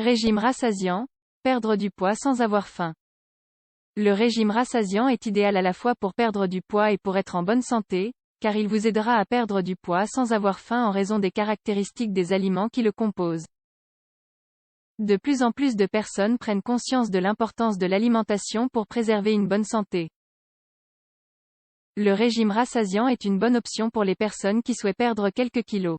Régime rassasiant, perdre du poids sans avoir faim. Le régime rassasiant est idéal à la fois pour perdre du poids et pour être en bonne santé, car il vous aidera à perdre du poids sans avoir faim en raison des caractéristiques des aliments qui le composent. De plus en plus de personnes prennent conscience de l'importance de l'alimentation pour préserver une bonne santé. Le régime rassasiant est une bonne option pour les personnes qui souhaitent perdre quelques kilos.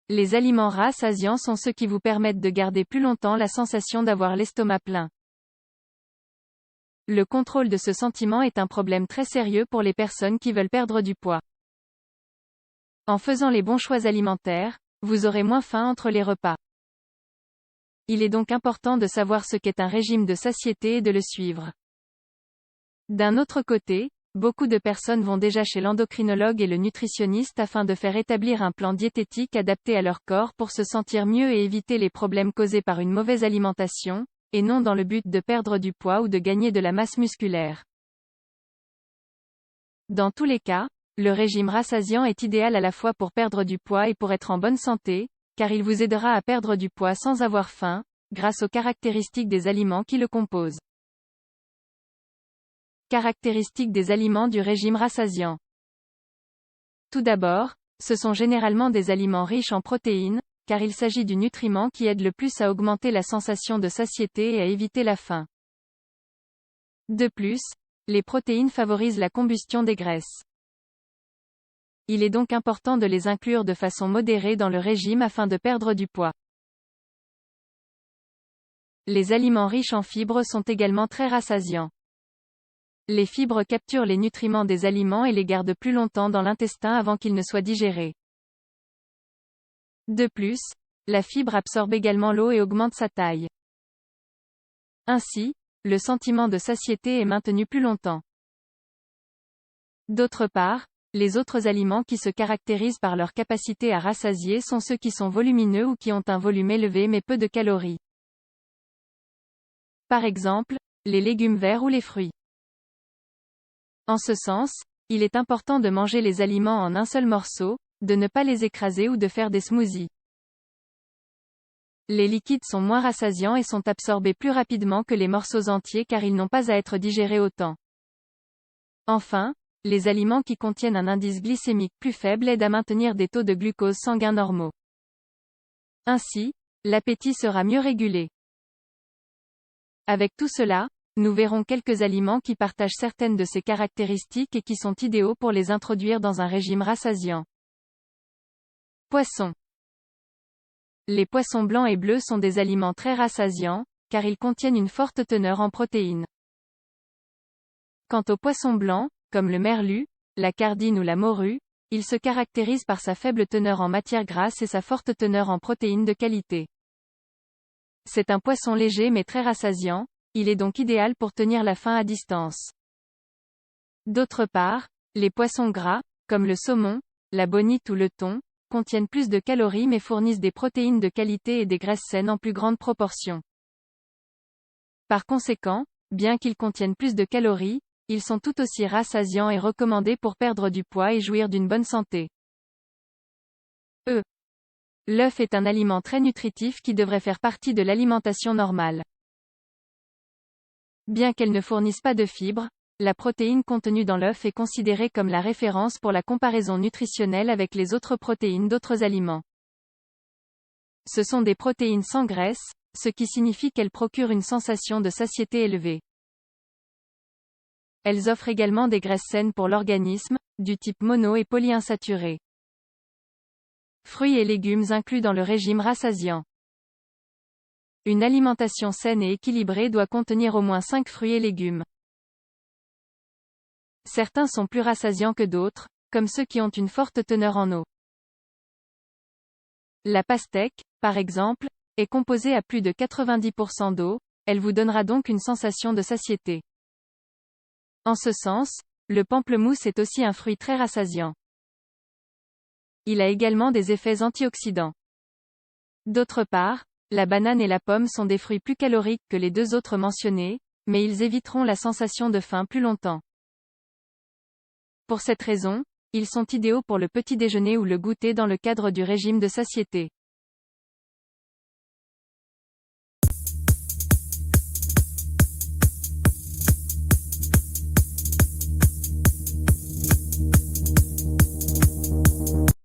Les aliments rassasiants sont ceux qui vous permettent de garder plus longtemps la sensation d'avoir l'estomac plein. Le contrôle de ce sentiment est un problème très sérieux pour les personnes qui veulent perdre du poids. En faisant les bons choix alimentaires, vous aurez moins faim entre les repas. Il est donc important de savoir ce qu'est un régime de satiété et de le suivre. D'un autre côté, beaucoup de personnes vont déjà chez l'endocrinologue et le nutritionniste afin de faire établir un plan diététique adapté à leur corps pour se sentir mieux et éviter les problèmes causés par une mauvaise alimentation, et non dans le but de perdre du poids ou de gagner de la masse musculaire. Dans tous les cas, le régime rassasiant est idéal à la fois pour perdre du poids et pour être en bonne santé, car il vous aidera à perdre du poids sans avoir faim, grâce aux caractéristiques des aliments qui le composent. Caractéristiques des aliments du régime rassasiant. Tout d'abord, ce sont généralement des aliments riches en protéines, car il s'agit du nutriment qui aide le plus à augmenter la sensation de satiété et à éviter la faim. De plus, les protéines favorisent la combustion des graisses. Il est donc important de les inclure de façon modérée dans le régime afin de perdre du poids. Les aliments riches en fibres sont également très rassasiants. Les fibres capturent les nutriments des aliments et les gardent plus longtemps dans l'intestin avant qu'ils ne soient digérés. De plus, la fibre absorbe également l'eau et augmente sa taille. Ainsi, le sentiment de satiété est maintenu plus longtemps. D'autre part, les autres aliments qui se caractérisent par leur capacité à rassasier sont ceux qui sont volumineux ou qui ont un volume élevé mais peu de calories. Par exemple, les légumes verts ou les fruits. En ce sens, il est important de manger les aliments en un seul morceau, de ne pas les écraser ou de faire des smoothies. Les liquides sont moins rassasiants et sont absorbés plus rapidement que les morceaux entiers car ils n'ont pas à être digérés autant. Enfin, les aliments qui contiennent un indice glycémique plus faible aident à maintenir des taux de glucose sanguin normaux. Ainsi, l'appétit sera mieux régulé. Avec tout cela, nous verrons quelques aliments qui partagent certaines de ces caractéristiques et qui sont idéaux pour les introduire dans un régime rassasiant. Poisson. Les poissons blancs et bleus sont des aliments très rassasiants, car ils contiennent une forte teneur en protéines. Quant aux poissons blancs, comme le merlu, la cardine ou la morue, il se caractérise par sa faible teneur en matière grasse et sa forte teneur en protéines de qualité. C'est un poisson léger mais très rassasiant, il est donc idéal pour tenir la faim à distance. D'autre part, les poissons gras, comme le saumon, la bonite ou le thon, contiennent plus de calories mais fournissent des protéines de qualité et des graisses saines en plus grande proportion. Par conséquent, bien qu'ils contiennent plus de calories, ils sont tout aussi rassasiants et recommandés pour perdre du poids et jouir d'une bonne santé. L'œuf est un aliment très nutritif qui devrait faire partie de l'alimentation normale. Bien qu'elle ne fournisse pas de fibres, la protéine contenue dans l'œuf est considérée comme la référence pour la comparaison nutritionnelle avec les autres protéines d'autres aliments. Ce sont des protéines sans graisse, ce qui signifie qu'elles procurent une sensation de satiété élevée. Elles offrent également des graisses saines pour l'organisme, du type mono et polyinsaturé. Fruits et légumes inclus dans le régime rassasiant. Une alimentation saine et équilibrée doit contenir au moins 5 fruits et légumes. Certains sont plus rassasiants que d'autres, comme ceux qui ont une forte teneur en eau. La pastèque, par exemple, est composée à plus de 90% d'eau, elle vous donnera donc une sensation de satiété. En ce sens, le pamplemousse est aussi un fruit très rassasiant. Il a également des effets antioxydants. D'autre part, la banane et la pomme sont des fruits plus caloriques que les deux autres mentionnés, mais ils éviteront la sensation de faim plus longtemps. Pour cette raison, ils sont idéaux pour le petit déjeuner ou le goûter dans le cadre du régime de satiété.